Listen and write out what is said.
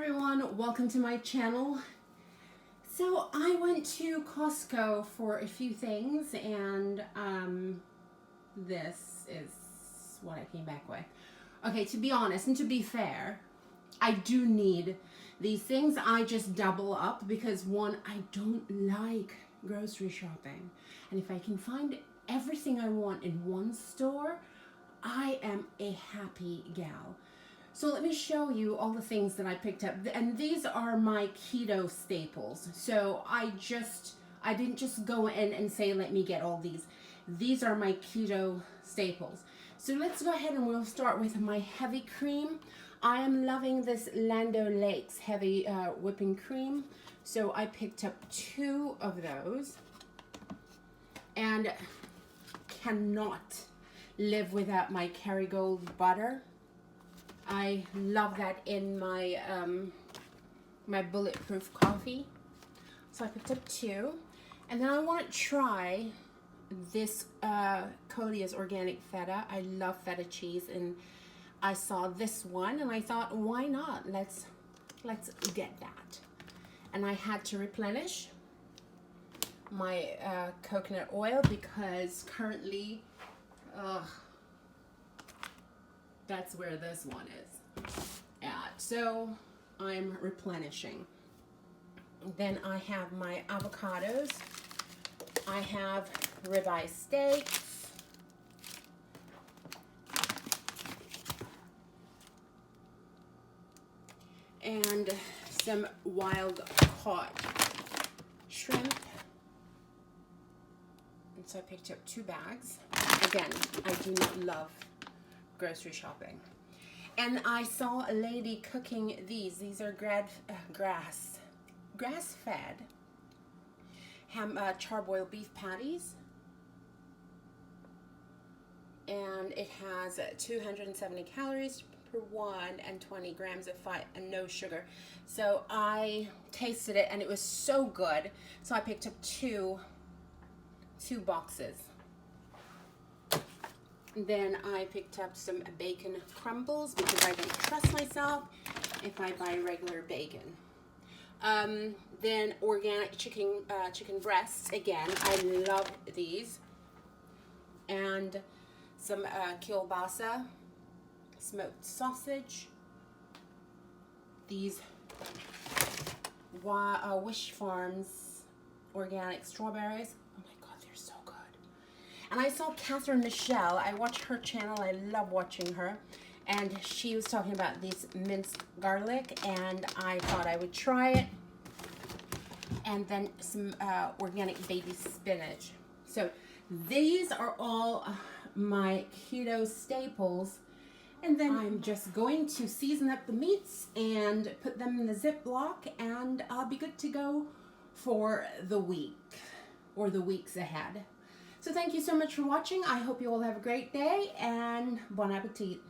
everyone, welcome to my channel. So I went to Costco for a few things and this is what I came back with. Okay, to be honest and to be fair, I do need these things. I just double up because one, I don't like grocery shopping. And if I can find everything I want in one store, I am a happy gal. So let me show you all the things that I picked up. And these are my keto staples. So I didn't just go in and say, let me get all these. These are my keto staples. So let's go ahead and we'll start with my heavy cream. I am loving this Land O'Lakes heavy whipping cream. So I picked up 2 of those. And cannot live without my Kerrygold butter. I love that in my my bulletproof coffee. So I picked up 2. And then I want to try this Codia's organic feta. I love feta cheese, and I saw this one and I thought, why not? Let's get that. And I had to replenish my coconut oil because currently that's where this one is at. So I'm replenishing. Then I have my avocados. I have ribeye steaks. And some wild caught shrimp. And so I picked up 2 bags. Again, I do not love grocery shopping. And I saw a lady cooking these. These are grass-fed charbroiled beef patties. And it has 270 calories per one and 20 grams of fat and no sugar. So I tasted it and it was so good. So I picked up two boxes. Then I picked up some bacon crumbles because I don't trust myself if I buy regular bacon. Then organic chicken breasts. Again, I love these. And some kielbasa, smoked sausage. These Wish Farms organic strawberries. Oh my God, they're so good. And I saw Catherine Michelle. I watch her channel. I love watching her. And she was talking about these minced garlic, and I thought I would try it. And then some organic baby spinach. So these are all my keto staples. And then I'm just going to season up the meats and put them in the Ziploc, and I'll be good to go for the week or the weeks ahead. So thank you so much for watching. I hope you all have a great day and bon appetit.